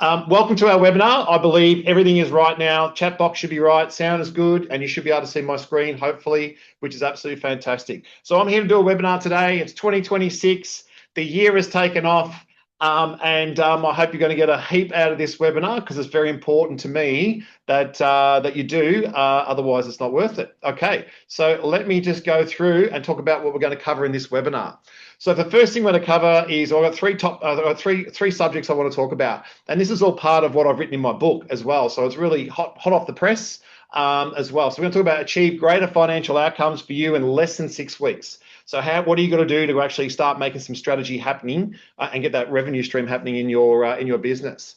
Welcome to our webinar. I believe everything is right now. Chat box should be right, sound is good, and you should be able to see my screen, hopefully, which is absolutely fantastic. So I'm here to do a webinar today. It's 2026. The year has taken off, I hope you're going to get a heap out of this webinar because it's very important to me that you do. Otherwise, it's not worth it. Okay, so let me just go through and talk about what we're going to cover in this webinar. So the first thing we're going to cover is I've got three subjects I want to talk about, and this is all part of what I've written in my book as well. So it's really hot off the press as well. So we're going to talk about achieve greater financial outcomes for you in less than 6 weeks. So what are you going to do to actually start making some strategy happening and get that revenue stream happening in your business?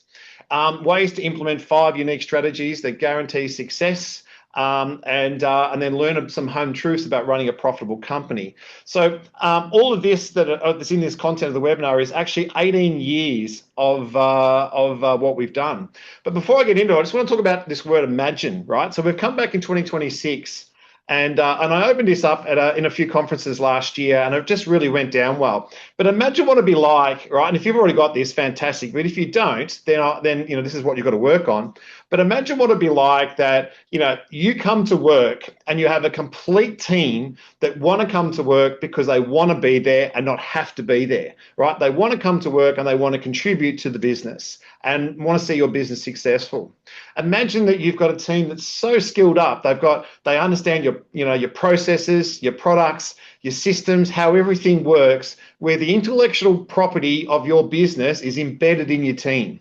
Ways to implement 5 unique strategies that guarantee success. And then learn some home truths about running a profitable company. So all of this that's in this content of the webinar is actually 18 years of what we've done. But before I get into it, I just want to talk about this word imagine, right? So we've come back in 2026. And I opened this up in a few conferences last year, and it just really went down well. But imagine what it'd be like, right? And if you've already got this, fantastic. But if you don't, then this is what you've got to work on. But imagine what it'd be like that you come to work and you have a complete team that want to come to work because they want to be there and not have to be there, right? They want to come to work and they want to contribute to the business and want to see your business successful. Imagine that you've got a team that's so skilled up. They understand your processes, your products, your systems, how everything works, where the intellectual property of your business is embedded in your team.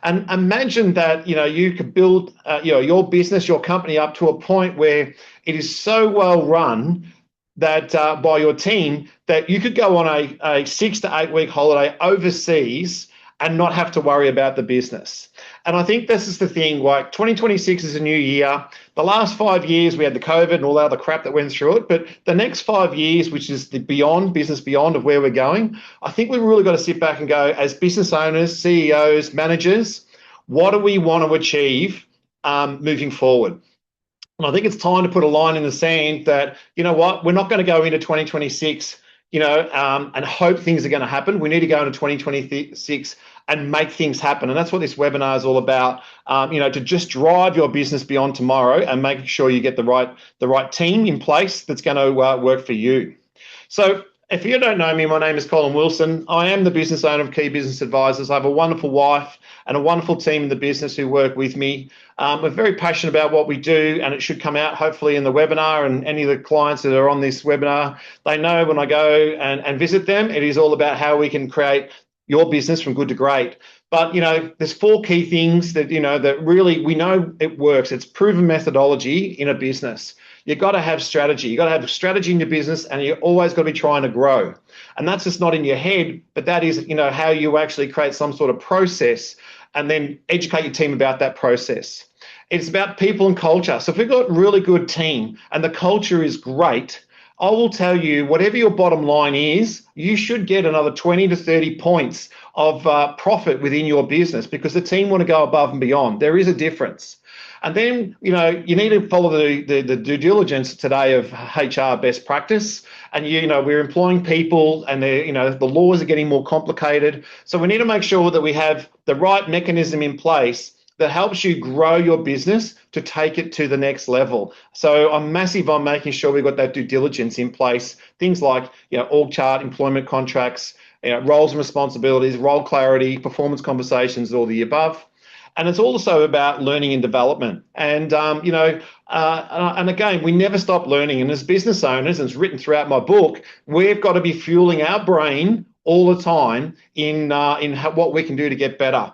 And imagine that you could build your business, your company up to a point where it is so well run that by your team that you could go on a 6 to 8 week holiday overseas and not have to worry about the business. And I think this is the thing, like 2026 is a new year. The last 5 years, we had the COVID and all the other crap that went through it. But the next 5 years, which is the business beyond of where we're going, I think we've really got to sit back and go, as business owners, CEOs, managers, what do we want to achieve moving forward? And I think it's time to put a line in the sand that, we're not going to go into 2026 and hope things are going to happen. We need to go into 2026 and make things happen. And that's what this webinar is all about, to just drive your business beyond tomorrow and making sure you get the right team in place that's going to work for you. So if you don't know me, my name is Colin Wilson. I am the business owner of Key Business Advisors. I have a wonderful wife and a wonderful team in the business who work with me. We're very passionate about what we do, and it should come out hopefully in the webinar, and any of the clients that are on this webinar, they know when I go and visit them, it is all about how we can create your business from good to great. But, there's 4 key things that, that really we know it works. It's proven methodology in a business. You've got to have strategy. You've got to have strategy in your business, and you've always got to be trying to grow. And that's just not in your head, but that is, how you actually create some sort of process and then educate your team about that process. It's about people and culture. So if we've got a really good team and the culture is great, I will tell you, whatever your bottom line is, you should get another 20 to 30 points of profit within your business because the team want to go above and beyond. There is a difference. And then, you need to follow the due diligence today of HR best practice. And, we're employing people and the laws are getting more complicated. So we need to make sure that we have the right mechanism in place that helps you grow your business to take it to the next level. So I'm massive on making sure we've got that due diligence in place. Things like, org chart, employment contracts, roles and responsibilities, role clarity, performance conversations, all the above. And it's also about learning and development. And, and again, we never stop learning. And as business owners, and it's written throughout my book, we've got to be fueling our brain all the time in what we can do to get better.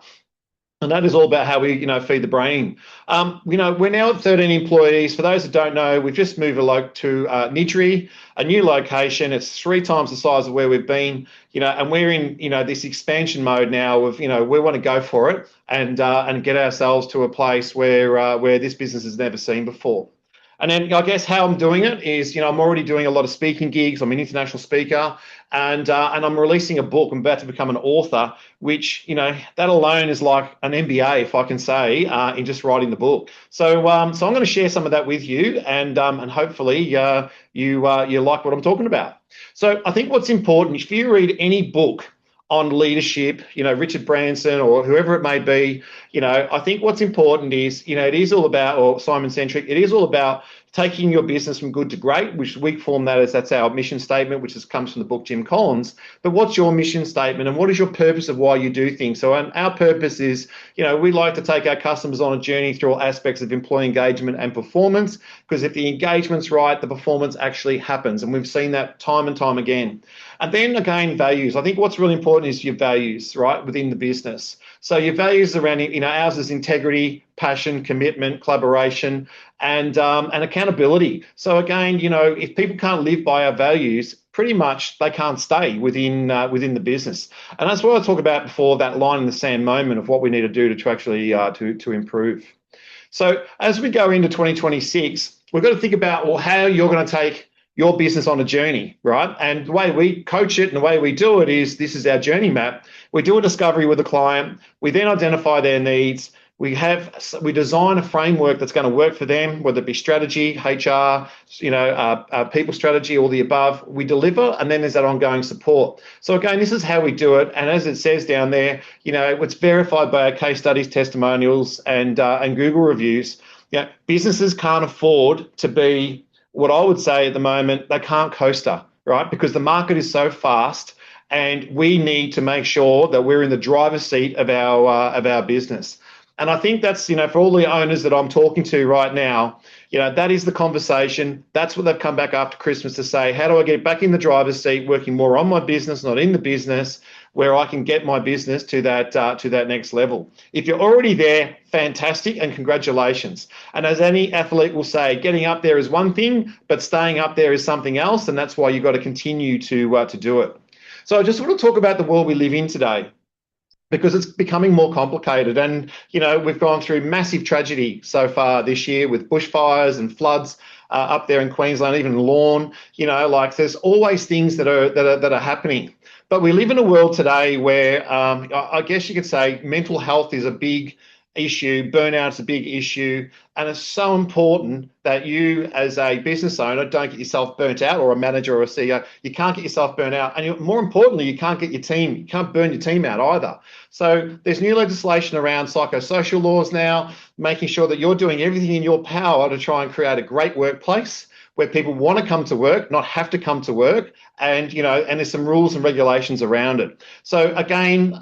And that is all about how we, feed the brain. We're now at 13 employees. For those that don't know, we've just moved to Niddrie, a new location. It's 3 times the size of where we've been, and we're in, this expansion mode now of, we want to go for it and get ourselves to a place where this business has never seen before. And then I guess how I'm doing it is, I'm already doing a lot of speaking gigs. I'm an international speaker, and I'm releasing a book. I'm about to become an author, which, that alone is like an MBA, if I can say, in just writing the book. So I'm going to share some of that with you, and hopefully you like what I'm talking about. So I think what's important, if you read any book on leadership, Richard Branson or whoever it may be, I think what's important is, it is all about, or Simon Centric, it is all about taking your business from good to great, which we form that as that's our mission statement, which comes from the book Jim Collins. But what's your mission statement and what is your purpose of why you do things? So our purpose is, we like to take our customers on a journey through all aspects of employee engagement and performance, because if the engagement's right, the performance actually happens. And we've seen that time and time again. And then again, values. I think what's really important is your values, right, within the business. So your values around, ours is integrity, passion, commitment, collaboration, and accountability. So again, if people can't live by our values, pretty much they can't stay within the business. And that's what I talked about before, that line in the sand moment of what we need to do to actually to improve. So as we go into 2026, we've got to think about, well, how you're going to take your business on a journey, right? And the way we coach it and the way we do it is, this is our journey map. We do a discovery with the client. We then identify their needs. We design a framework that's going to work for them, whether it be strategy, HR, people strategy, all the above. We deliver, and then there's that ongoing support. So again, this is how we do it. And as it says down there, it's verified by our case studies, testimonials, and Google reviews. Businesses can't afford to be, what I would say at the moment, they can't coaster, right? Because the market is so fast, and we need to make sure that we're in the driver's seat of our business. And I think that's, for all the owners that I'm talking to right now, that is the conversation. That's what they've come back after Christmas to say, how do I get back in the driver's seat, working more on my business, not in the business, where I can get my business to that next level. If you're already there, fantastic, and congratulations. And as any athlete will say, getting up there is one thing, but staying up there is something else, and that's why you've got to continue to do it. So I just want to talk about the world we live in today, because it's becoming more complicated. And, we've gone through massive tragedy so far this year with bushfires and floods up there in Queensland, even Lorne. There's always things that are happening. But we live in a world today where I guess you could say mental health is a big issue, burnout's a big issue, and it's so important that you as a business owner don't get yourself burnt out, or a manager or a CEO. You can't get yourself burnt out, and more importantly, you can't burn your team out either. So there's new legislation around psychosocial laws now, making sure that you're doing everything in your power to try and create a great workplace where people want to come to work, not have to come to work, and and there's some rules and regulations around it. So again,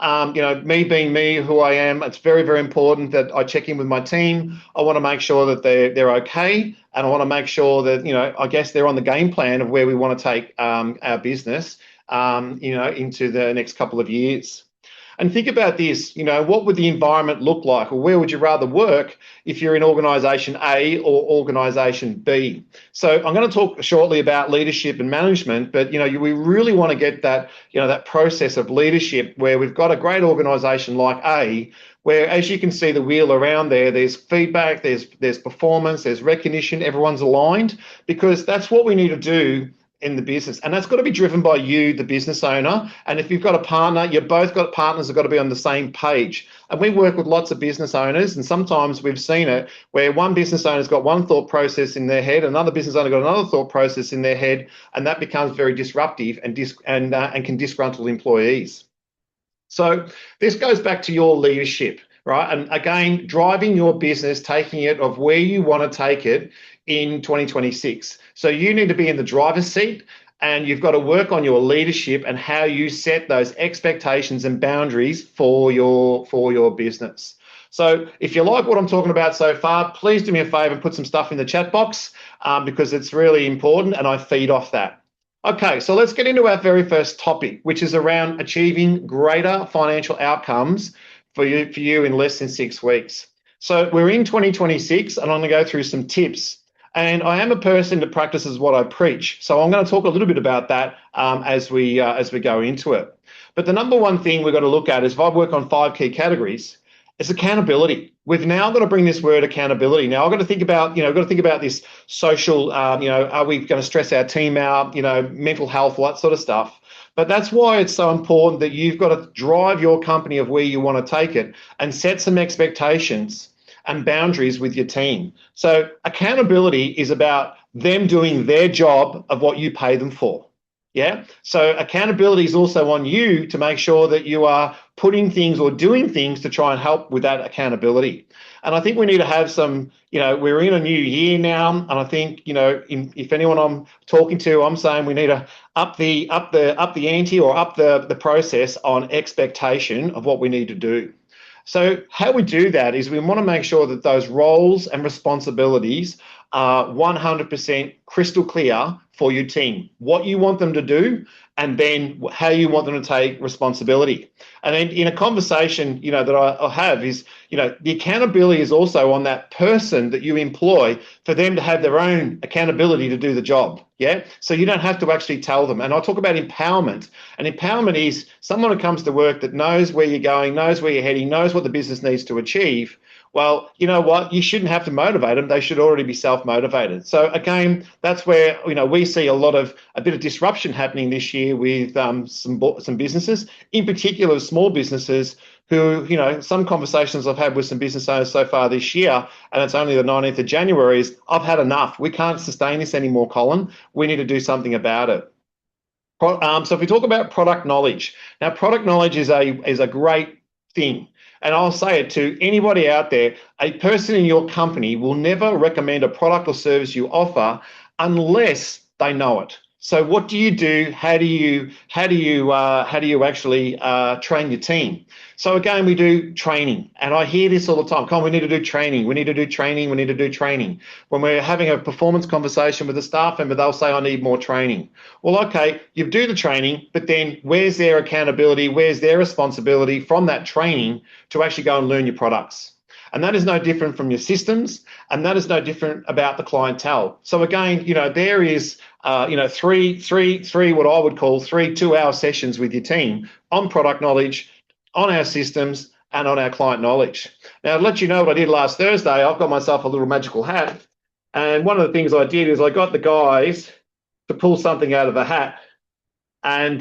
me being me, who I am, it's very, very important that I check in with my team. I want to make sure that they're okay, and I want to make sure that I guess they're on the game plan of where we want to take our business, into the next couple of years. And think about this, what would the environment look like, or where would you rather work if you're in organisation A or organisation B? So I'm going to talk shortly about leadership and management, but, we really want to get that, that process of leadership where we've got a great organisation like A, where, as you can see the wheel around there, there's feedback, there's performance, there's recognition, everyone's aligned, because that's what we need to do in the business. And that's got to be driven by you, the business owner. And if you've got a partner, you've both got partners that have got to be on the same page. And we work with lots of business owners, and sometimes we've seen it where one business owner's got one thought process in their head, another business owner got another thought process in their head, and that becomes very disruptive and can disgruntle employees. So this goes back to your leadership, right? And again, driving your business, taking it of where you want to take it in 2026. So you need to be in the driver's seat, and you've got to work on your leadership and how you set those expectations and boundaries for your business. So if you like what I'm talking about so far, please do me a favor and put some stuff in the chat box, because it's really important and I feed off that. Okay, so let's get into our very first topic, which is around achieving greater financial outcomes for you in less than 6 weeks. So we're in 2026, and I'm going to go through some tips. And I am a person that practices what I preach, so I'm going to talk a little bit about that as we go into it. But the number one thing we've got to look at is, if I work on 5 key categories, it's accountability. We've now got to bring this word accountability. Now I've got to think about, this social, are we going to stress our team out, mental health, all that sort of stuff. But that's why it's so important that you've got to drive your company of where you want to take it and set some expectations and boundaries with your team. So accountability is about them doing their job of what you pay them for. Yeah. So accountability is also on you to make sure that you are putting things or doing things to try and help with that accountability. And I think we need to have some, we're in a new year now. And I think, if anyone I'm talking to, I'm saying we need to up the ante or up the process on expectation of what we need to do. So how we do that is we want to make sure that those roles and responsibilities are 100% crystal clear for your team, what you want them to do, and then how you want them to take responsibility. And then in a conversation, that I have is, the accountability is also on that person that you employ for them to have their own accountability to do the job. Yeah. So you don't have to actually tell them. And I talk about empowerment. And empowerment is someone who comes to work that knows where you're going, knows where you're heading, knows what the business needs to achieve. Well, you know what? You shouldn't have to motivate them. They should already be self-motivated. So again, that's where we see a bit of disruption happening this year with some businesses, in particular small businesses who, some conversations I've had with some business owners so far this year, and it's only the 19th of January, is I've had enough. We can't sustain this anymore, Colin. We need to do something about it. So if we talk about product knowledge, now product knowledge is a great thing. And I'll say it to anybody out there, a person in your company will never recommend a product or service you offer unless they know it. So what do you do? How do you actually train your team? So again, we do training, and I hear this all the time. Colin, we need to do training. We need to do training. We need to do training. When we're having a performance conversation with a staff member, they'll say, "I need more training." Well, okay, you do the training, but then where's their accountability? Where's their responsibility from that training to actually go and learn your products? And that is no different from your systems, and that is no different about the clientele. So again, there is, three what I would call 3 2-hour sessions with your team on product knowledge, on our systems, and on our client knowledge. Now, to let you know what I did last Thursday, I've got myself a little magical hat, and one of the things I did is I got the guys to pull something out of a hat, and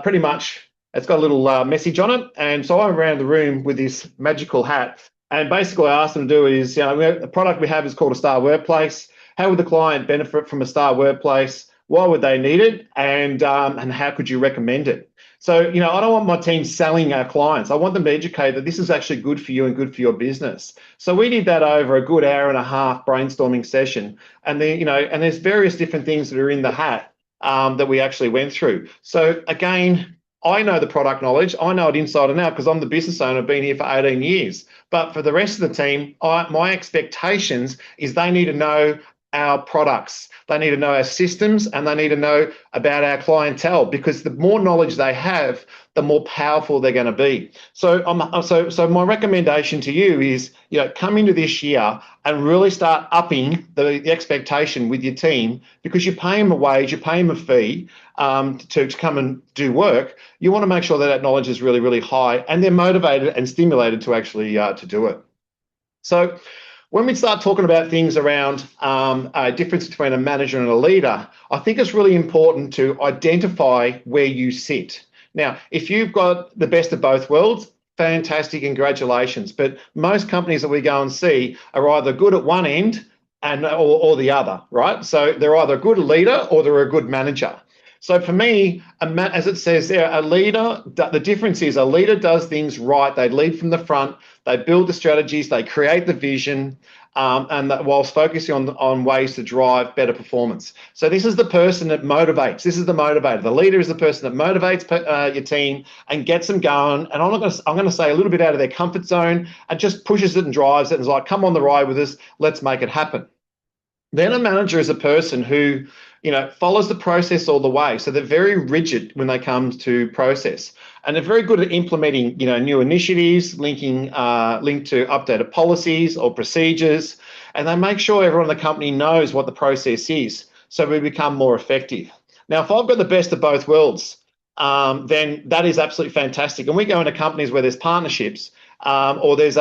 pretty much it's got a little message on it. And so I went around the room with this magical hat. And basically, I asked them to do is, the product we have is called a Star Workplace. How would the client benefit from a Star Workplace? Why would they need it? And how could you recommend it? So, I don't want my team selling our clients. I want them to educate that this is actually good for you and good for your business. So we did that over a good hour and a half brainstorming session. And then, and there's various different things that are in the hat that we actually went through. So again, I know the product knowledge. I know it inside and out because I'm the business owner. I've been here for 18 years. But for the rest of the team, my expectations is they need to know our products. They need to know our systems, and they need to know about our clientele, because the more knowledge they have, the more powerful they're going to be. So my recommendation to you is, come into this year and really start upping the expectation with your team, because you pay them a wage, you pay them a fee to come and do work. You want to make sure that that knowledge is really, really high, and they're motivated and stimulated to actually to do it. So when we start talking about things around a difference between a manager and a leader, I think it's really important to identify where you sit. Now, if you've got the best of both worlds, fantastic, congratulations. But most companies that we go and see are either good at one end or the other, right? So they're either a good leader or they're a good manager. So for me, as it says there, a leader, the difference is a leader does things right. They lead from the front, they build the strategies, they create the vision, and whilst focusing on ways to drive better performance. So this is the person that motivates. This is the motivator. The leader is the person that motivates your team and gets them going. And I'm going to say a little bit out of their comfort zone and just pushes it and drives it and is like, come on the ride with us. Let's make it happen. Then a manager is a person who, follows the process all the way. So they're very rigid when they come to process, and they're very good at implementing, new initiatives, linked to updated policies or procedures, and they make sure everyone in the company knows what the process is, so we become more effective. Now, if I've got the best of both worlds, then that is absolutely fantastic. And we go into companies where there's partnerships, or there's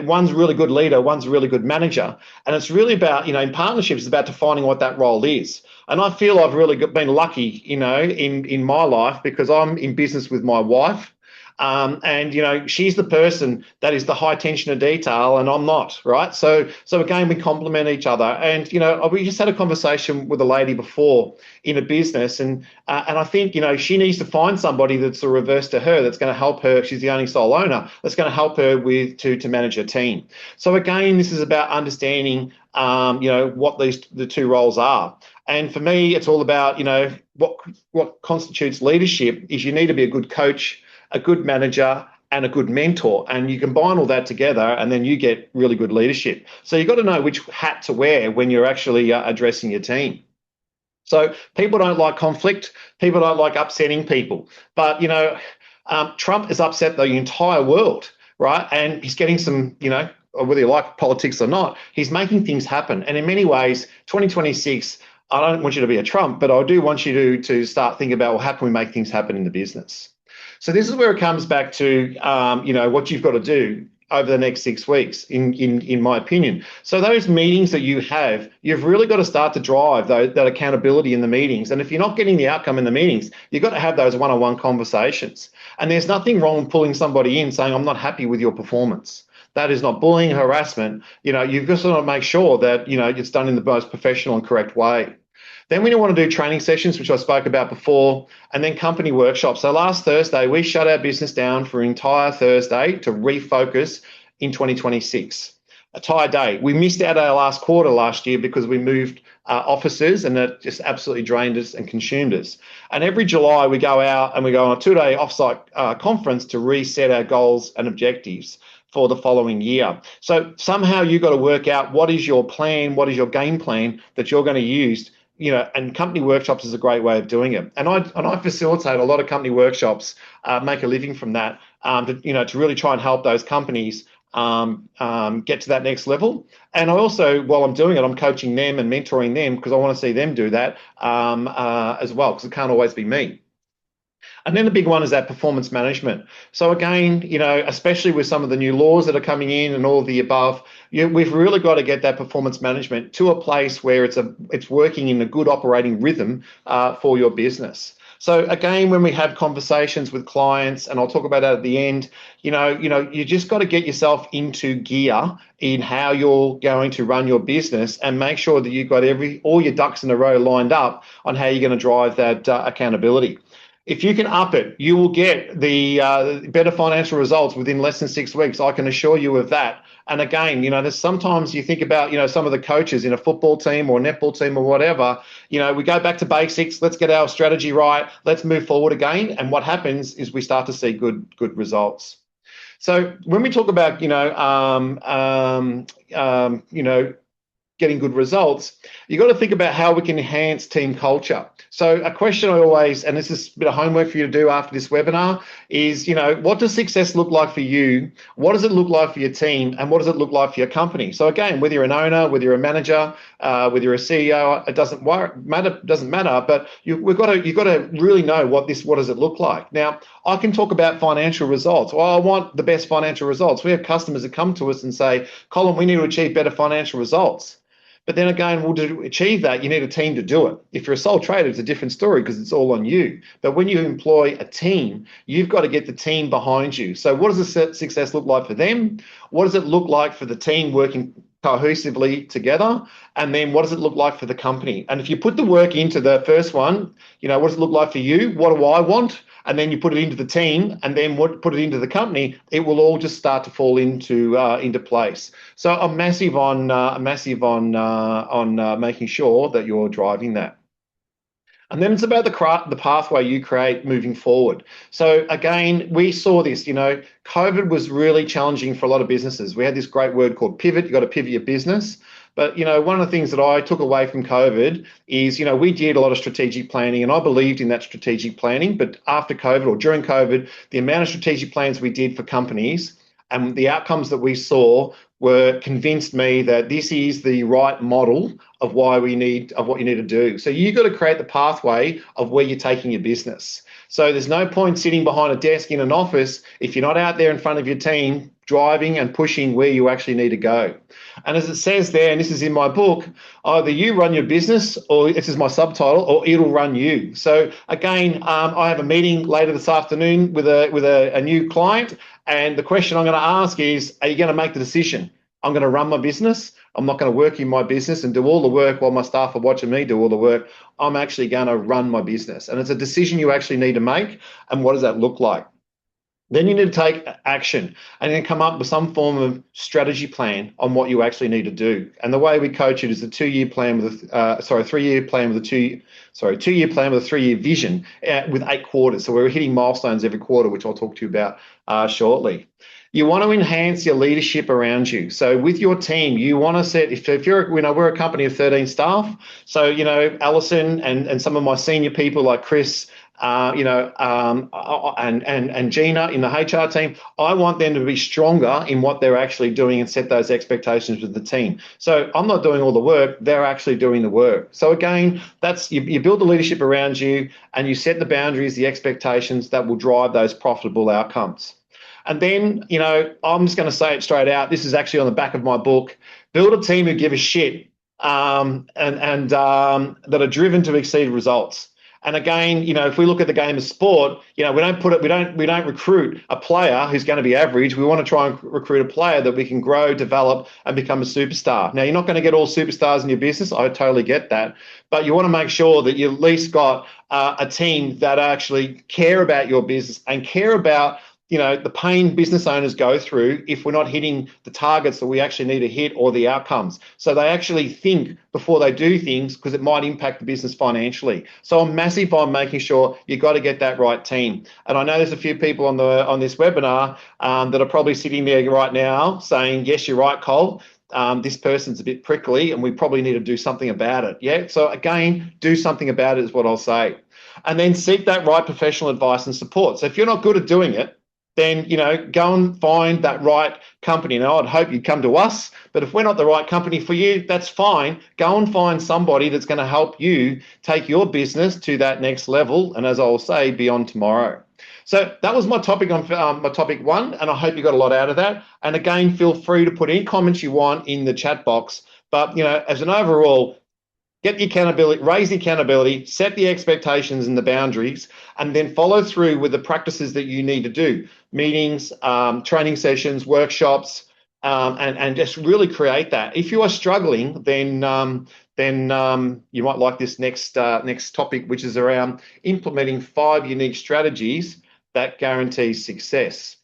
one's a really good leader, one's a really good manager, and it's really about, in partnerships, it's about defining what that role is. And I feel I've really been lucky, in my life, because I'm in business with my wife. And she's the person that is the high tension of detail, and I'm not, right? So again, we complement each other. And we just had a conversation with a lady before in a business, and I think she needs to find somebody that's the reverse to her, that's going to help her. She's the only sole owner, that's going to help her with to manage her team. So again, this is about understanding what the two roles are. And for me, it's all about what constitutes leadership is you need to be a good coach, a good manager, and a good mentor. And you combine all that together, and then you get really good leadership. So you've got to know which hat to wear when you're actually addressing your team. So people don't like conflict. People don't like upsetting people. But, Trump has upset the entire world, right? And he's getting some, whether you like politics or not, he's making things happen. And in many ways, 2026, I don't want you to be a Trump, but I do want you to start thinking about, well, how can we make things happen in the business? So this is where it comes back to, what you've got to do over the next 6 weeks, in my opinion. So those meetings that you have, you've really got to start to drive that accountability in the meetings. And if you're not getting the outcome in the meetings, you've got to have those one-on-one conversations. And there's nothing wrong with pulling somebody in saying, I'm not happy with your performance. That is not bullying, harassment. You've just got to make sure that, it's done in the most professional and correct way. Then we want to do training sessions, which I spoke about before, and then company workshops. So last Thursday, we shut our business down for an entire Thursday to refocus in 2026. Entire day. We missed out our last quarter last year because we moved offices, and it just absolutely drained us and consumed us. And every July, we go out and we go on a 2-day offsite conference to reset our goals and objectives for the following year. So somehow you've got to work out what is your plan, what is your game plan that you're going to use. And company workshops is a great way of doing it. And I facilitate a lot of company workshops, make a living from that, to really try and help those companies get to that next level. And I also, while I'm doing it, I'm coaching them and mentoring them because I want to see them do that as well, because it can't always be me. And then the big one is that performance management. So again, especially with some of the new laws that are coming in and all of the above, we've really got to get that performance management to a place where it's working in a good operating rhythm for your business. So again, when we have conversations with clients, and I'll talk about that at the end, you just got to get yourself into gear in how you're going to run your business and make sure that you've got all your ducks in a row lined up on how you're going to drive that accountability. If you can up it, you will get the better financial results within less than 6 weeks. I can assure you of that. And again, there's sometimes you think about, some of the coaches in a football team or netball team or whatever, we go back to basics. Let's get our strategy right. Let's move forward again. And what happens is we start to see good results. So when we talk about, getting good results, you've got to think about how we can enhance team culture. So a question I always, and this is a bit of homework for you to do after this webinar, is, what does success look like for you? What does it look like for your team? And what does it look like for your company? So again, whether you're an owner, whether you're a manager, whether you're a CEO, it doesn't matter, but you've got to really know what does it look like. Now, I can talk about financial results. Well, I want the best financial results. We have customers that come to us and say, Colin, we need to achieve better financial results. But then again, to achieve that, you need a team to do it. If you're a sole trader, it's a different story because it's all on you. But when you employ a team, you've got to get the team behind you. So what does the success look like for them? What does it look like for the team working cohesively together? And then what does it look like for the company? And if you put the work into the first one, what does it look like for you? What do I want? And then you put it into the team, and then put it into the company, it will all just start to fall into place. So I'm massive on making sure that you're driving that. And then it's about the pathway you create moving forward. So again, we saw this, COVID was really challenging for a lot of businesses. We had this great word called pivot. You got to pivot your business. But, one of the things that I took away from COVID is, we did a lot of strategic planning, and I believed in that strategic planning. But after COVID or during COVID, the amount of strategic plans we did for companies and the outcomes that we saw convinced me that this is the right model of what you need to do. So you've got to create the pathway of where you're taking your business. So there's no point sitting behind a desk in an office if you're not out there in front of your team driving and pushing where you actually need to go. And as it says there, and this is in my book, either you run your business, or this is my subtitle, or it'll run you. So again, I have a meeting later this afternoon with a new client, and the question I'm going to ask is, are you going to make the decision? I'm going to run my business. I'm not going to work in my business and do all the work while my staff are watching me do all the work. I'm actually going to run my business. And it's a decision you actually need to make. And what does that look like? Then you need to take action and then come up with some form of strategy plan on what you actually need to do. And the way we coach it is a 2-year plan with a 3-year plan with a 2-year plan with a 3-year vision with 8 quarters. So we're hitting milestones every quarter, which I'll talk to you about shortly. You want to enhance your leadership around you. So with your team, you want to set, if you're, we're a company of 13 staff. So, Alison and some of my senior people like Chris, and Gina in the HR team, I want them to be stronger in what they're actually doing and set those expectations with the team. So I'm not doing all the work, they're actually doing the work. So again, that's you build the leadership around you and you set the boundaries, the expectations that will drive those profitable outcomes. And then, I'm just going to say it straight out. This is actually on the back of my book. Build a team who give a shit and that are driven to exceed results. And again, if we look at the game of sport, we don't recruit a player who's going to be average. We want to try and recruit a player that we can grow, develop, and become a superstar. Now, you're not going to get all superstars in your business. I totally get that. But you want to make sure that you at least got a team that actually care about your business and care about the pain business owners go through if we're not hitting the targets that we actually need to hit or the outcomes. So they actually think before they do things because it might impact the business financially. So I'm massive on making sure you got to get that right team. And I know there's a few people on this webinar that are probably sitting there right now saying, yes, you're right, Cole. This person's a bit prickly and we probably need to do something about it. Yeah. So again, do something about it is what I'll say. And then seek that right professional advice and support. So if you're not good at doing it, then, go and find that right company. Now, I'd hope you'd come to us, but if we're not the right company for you, that's fine. Go and find somebody that's going to help you take your business to that next level. And as I'll say, beyond tomorrow. So that was my topic on my topic 1, and I hope you got a lot out of that. And again, feel free to put any comments you want in the chat box. But, as an overall, get the accountability, raise the accountability, set the expectations and the boundaries, and then follow through with the practices that you need to do. Meetings, training sessions, workshops, and just really create that. If you are struggling, then you might like this next topic, which is around implementing 5 unique strategies that guarantee success.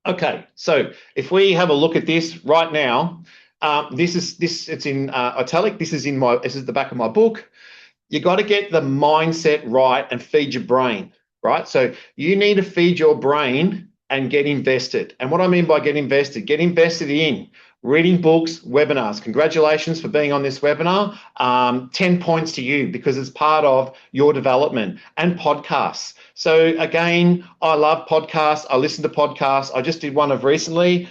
Okay, so if we have a look at this right now, it's in italic. This is the back of my book. You got to get the mindset right and feed your brain, right? So you need to feed your brain and get invested. And what I mean by get invested in reading books, webinars. Congratulations for being on this webinar. 10 points to you because it's part of your development, and podcasts. So again, I love podcasts. I listen to podcasts. I just did one of recently,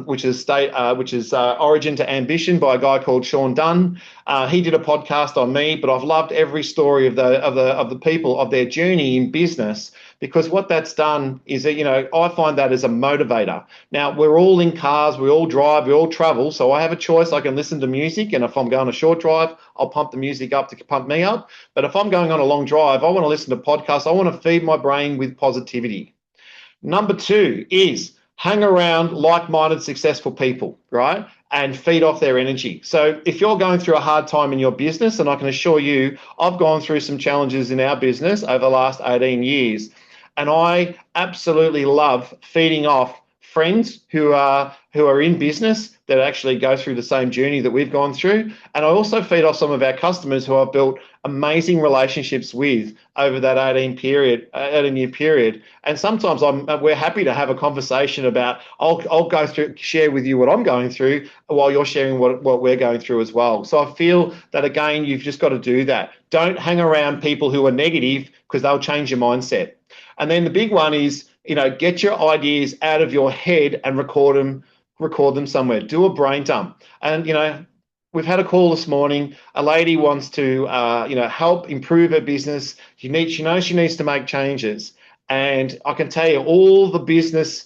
which is Origin to Ambition by a guy called Sean Dunn. He did a podcast on me, but I've loved every story of the people, of their journey in business, because what that's done is that, I find that as a motivator. Now, we're all in cars, we all drive, we all travel. So I have a choice. I can listen to music, and if I'm going a short drive, I'll pump the music up to pump me up. But if I'm going on a long drive, I want to listen to podcasts. I want to feed my brain with positivity. Number 2 is hang around like-minded, successful people, right? And feed off their energy. So if you're going through a hard time in your business, and I can assure you, I've gone through some challenges in our business over the last 18 years, and I absolutely love feeding off friends who are in business that actually go through the same journey that we've gone through. And I also feed off some of our customers who I've built amazing relationships with over that 18-year period. And sometimes we're happy to have a conversation about, I'll share with you what I'm going through while you're sharing what we're going through as well. So I feel that, again, you've just got to do that. Don't hang around people who are negative, because they'll change your mindset. And then the big one is, get your ideas out of your head and record them somewhere. Do a brain dump. And, we've had a call this morning. A lady wants to, help improve her business. She knows she needs to make changes. And I can tell you, all the business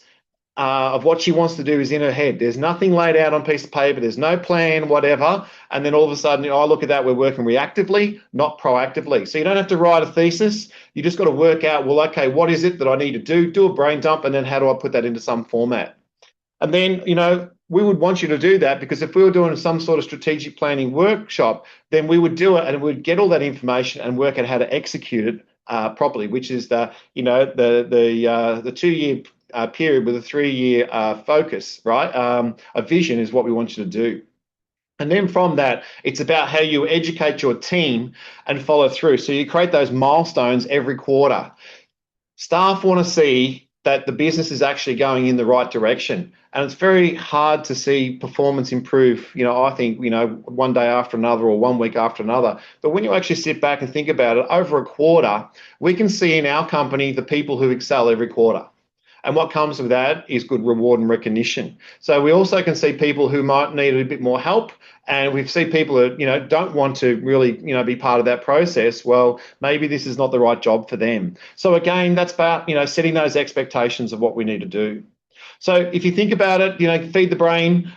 of what she wants to do is in her head. There's nothing laid out on a piece of paper. There's no plan, whatever. And then all of a sudden, I look at that, we're working reactively, not proactively. So you don't have to write a thesis. You just got to work out, well, okay, what is it that I need to do a brain dump, and then how do I put that into some format? And then, we would want you to do that, because if we were doing some sort of strategic planning workshop, then we would do it and we'd get all that information and work out how to execute it properly, which is the 2 year period with a 3 year focus, right? A vision is what we want you to do. And then from that, it's about how you educate your team and follow through. So you create those milestones every quarter. Staff want to see that the business is actually going in the right direction. And it's very hard to see performance improve, I think, one day after another or 1 week after another. But when you actually sit back and think about it, over a quarter, we can see in our company the people who excel every quarter. And what comes with that is good reward and recognition. So we also can see people who might need a bit more help, and we see people who don't want to really be part of that process. Well, maybe this is not the right job for them. So again, that's about setting those expectations of what we need to do. So if you think about it, feed the brain,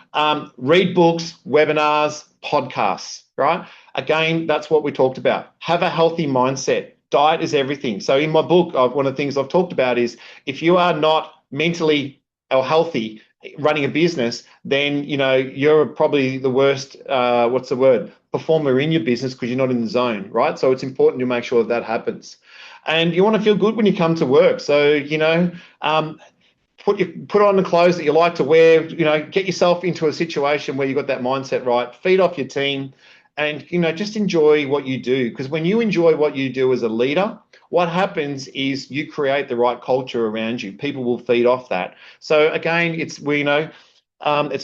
read books, webinars, podcasts, right? Again, that's what we talked about. Have a healthy mindset. Diet is everything. So in my book, one of the things I've talked about is, if you are not mentally or healthy running a business, then you're probably the worst performer in your business, because you're not in the zone, right? So it's important to make sure that happens. And you want to feel good when you come to work. So put on the clothes that you like to wear. Get yourself into a situation where you've got that mindset right. Feed off your team. And, just enjoy what you do, because when you enjoy what you do as a leader, what happens is you create the right culture around you. People will feed off that. So again, it's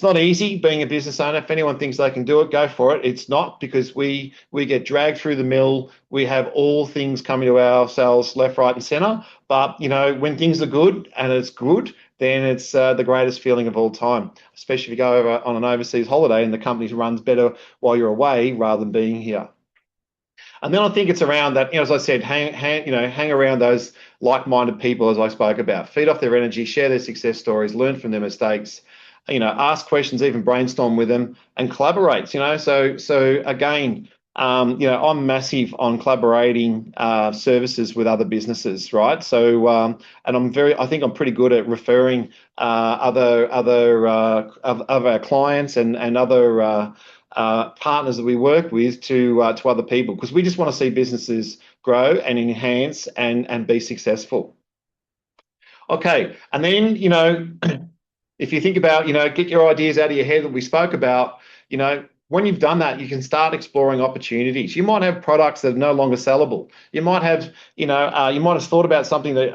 not easy being a business owner. If anyone thinks they can do it, go for it. It's not, because we get dragged through the mill. We have all things coming to ourselves left, right, and center. But, when things are good and it's good, then it's the greatest feeling of all time, especially if you go over on an overseas holiday and the company runs better while you're away rather than being here. And then I think it's around that, as I said, hang around those like-minded people, as I spoke about. Feed off their energy, share their success stories, learn from their mistakes, ask questions, even brainstorm with them, and collaborate. So again, I'm massive on collaborating services with other businesses, right? So, and I think I'm pretty good at referring other of our clients and other partners that we work with to other people, because we just want to see businesses grow and enhance and be successful. Okay, and then if you think about get your ideas out of your head that we spoke about, when you've done that, you can start exploring opportunities. You might have products that are no longer sellable. You might have, you might have thought about something that,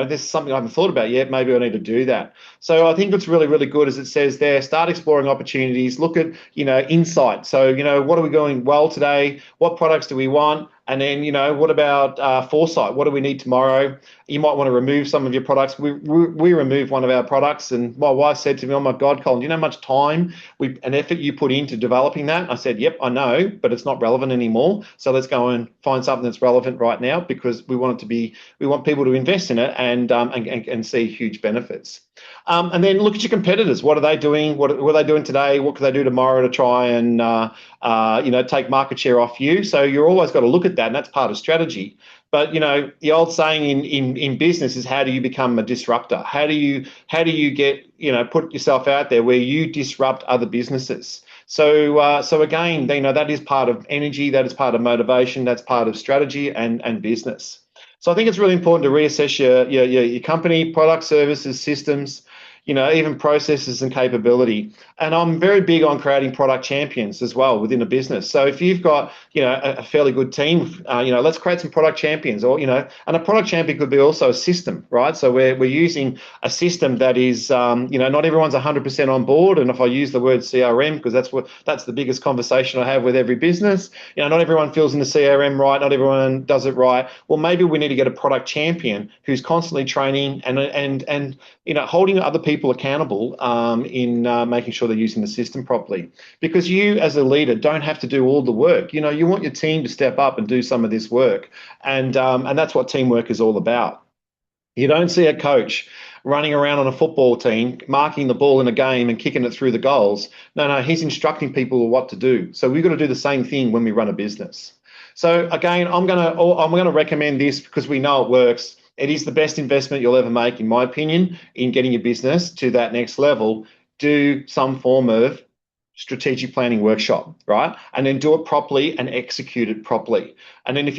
this is something I haven't thought about yet. Maybe I need to do that. So I think what's really, really good, as it says there, start exploring opportunities. Look at, insight. So, what are we going well today? What products do we want? And then, what about foresight? What do we need tomorrow? You might want to remove some of your products. We removed one of our products, and my wife said to me, "Oh my God, Colin, do you know how much time and effort you put into developing that?" I said, "Yep, I know, but it's not relevant anymore. So let's go and find something that's relevant right now, because we want people to invest in it and see huge benefits." And then look at your competitors. What are they doing? What are they doing today? What can they do tomorrow to try and take market share off you? So you're always got to look at that, and that's part of strategy. But the old saying in business is, how do you become a disruptor? How do you get put yourself out there where you disrupt other businesses? So again, that is part of energy, that is part of motivation, that's part of strategy and business. So I think it's really important to reassess your company, product, services, systems, even processes and capability. And I'm very big on creating product champions as well within a business. So if you've got, a fairly good team, let's create some product champions, or, and a product champion could be also a system, right? So we're using a system that is, not everyone's 100% on board. And if I use the word CRM, because that's the biggest conversation I have with every business, not everyone feels in the CRM right. Not everyone does it right. Well, maybe we need to get a product champion who's constantly training and holding other people accountable in making sure they're using the system properly, because you as a leader don't have to do all the work. You want your team to step up and do some of this work, and that's what teamwork is all about. You don't see a coach running around on a football team, marking the ball in a game and kicking it through the goals. No, he's instructing people what to do. So we've got to do the same thing when we run a business. So again, I'm gonna recommend this because we know it works. It is the best investment you'll ever make, in my opinion, in getting your business to that next level. Do some form of strategic planning workshop, right? And then do it properly and execute it properly. And then if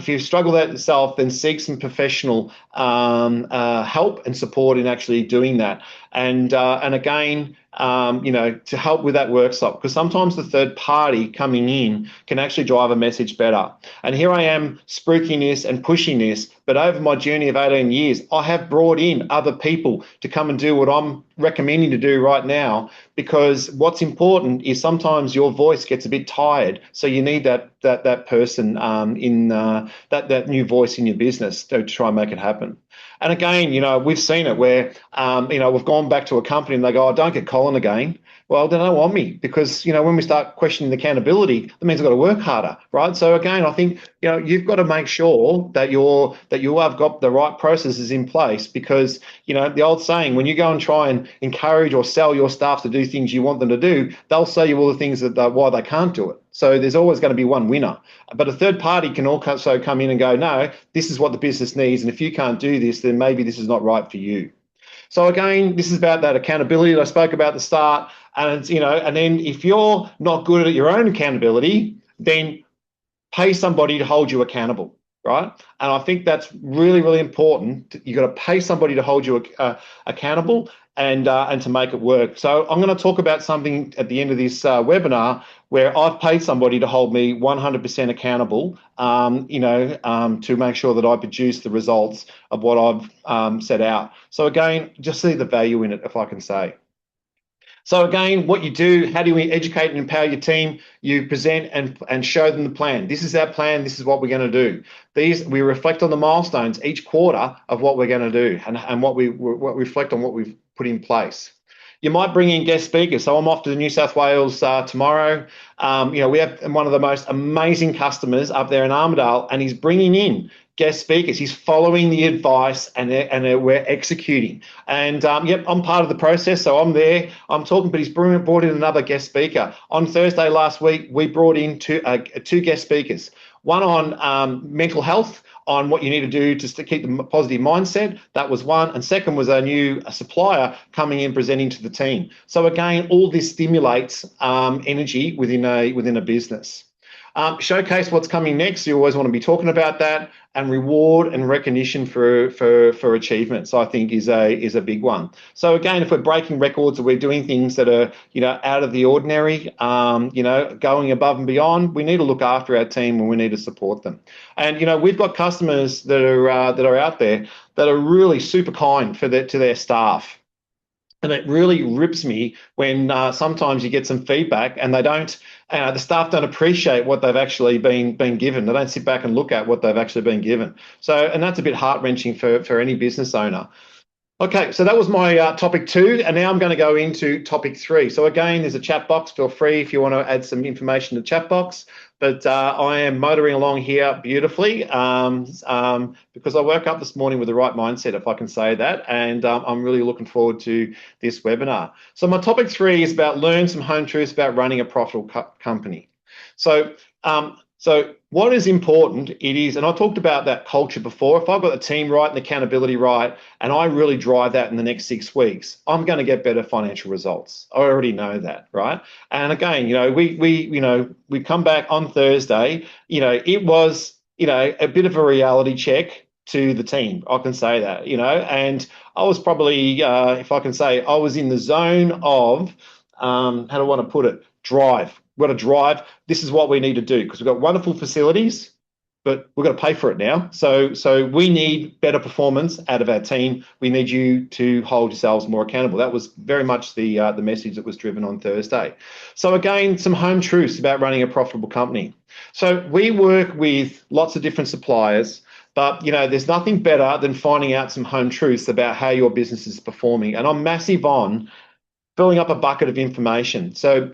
you struggle that yourself, then seek some professional help and support in actually doing that. And again, to help with that workshop, because sometimes the third party coming in can actually drive a message better. And here I am spruiking this and pushing this, but over my journey of 18 years, I have brought in other people to come and do what I'm recommending to do right now, because what's important is sometimes your voice gets a bit tired, so you need that person that new voice in your business to try and make it happen. And again, we've seen it where, we've gone back to a company and they go, "Oh, don't get Colin again." Well, they don't want me because, when we start questioning the accountability, that means I've got to work harder, right? So again, I think, you've got to make sure that you have got the right processes in place, because, the old saying, when you go and try and encourage or sell your staff to do things you want them to do, they'll sell you all the things why they can't do it. So there's always going to be one winner. But a third party can also come in and go, "No, this is what the business needs. And if you can't do this, then maybe this is not right for you." So again, this is about that accountability that I spoke about at the start. And, and then if you're not good at your own accountability, then pay somebody to hold you accountable, right? And I think that's really, really important. You've got to pay somebody to hold you accountable and to make it work. So I'm going to talk about something at the end of this webinar where I've paid somebody to hold me 100% accountable, to make sure that I produce the results of what I've set out. So again, just see the value in it, if I can say. So again, what you do, how do we educate and empower your team? You present and show them the plan. This is our plan. This is what we're going to do. We reflect on the milestones each quarter of what we're going to do, and what we reflect on what we've put in place. You might bring in guest speakers. So I'm off to New South Wales tomorrow. We have one of the most amazing customers up there in Armidale, and he's bringing in guest speakers. He's following the advice, and we're executing. And I'm part of the process, so I'm there. I'm talking, but he's brought in another guest speaker. On Thursday last week, we brought in two guest speakers. One on mental health, on what you need to do to keep the positive mindset. That was one. And second was a supplier coming in presenting to the team. So again, all this stimulates energy within a business. Showcase what's coming next. You always want to be talking about that, and reward and recognition for achievements, I think, is a big one. So again, if we're breaking records or we're doing things that are out of the ordinary, going above and beyond, we need to look after our team and we need to support them. And we've got customers that are out there that are really super kind to their staff. And it really rips me when sometimes you get some feedback and the staff don't appreciate what they've actually been given. They don't sit back and look at what they've actually been given. So, and that's a bit heart-wrenching for any business owner. Okay, so that was my topic 2, and now I'm going to go into topic 3. So again, there's a chat box. Feel free if you want to add some information to the chat box. But I am motoring along here beautifully because I woke up this morning with the right mindset, if I can say that, and I'm really looking forward to this webinar. So my topic 3 is about learn some home truths about running a profitable company. So what is important, it is, and I talked about that culture before, if I've got the team right and the accountability right, and I really drive that in the next 6 weeks, I'm going to get better financial results. I already know that, right? And again, we come back on Thursday, it was, a bit of a reality check to the team. I can say that, and I was probably, if I can say, I was in the zone of, how do I want to put it? Drive. We've got to drive. This is what we need to do, because we've got wonderful facilities, but we've got to pay for it now. So we need better performance out of our team. We need you to hold yourselves more accountable. That was very much the message that was driven on Thursday. So again, some home truths about running a profitable company. So we work with lots of different suppliers, but there's nothing better than finding out some home truths about how your business is performing. And I'm massive on filling up a bucket of information. So,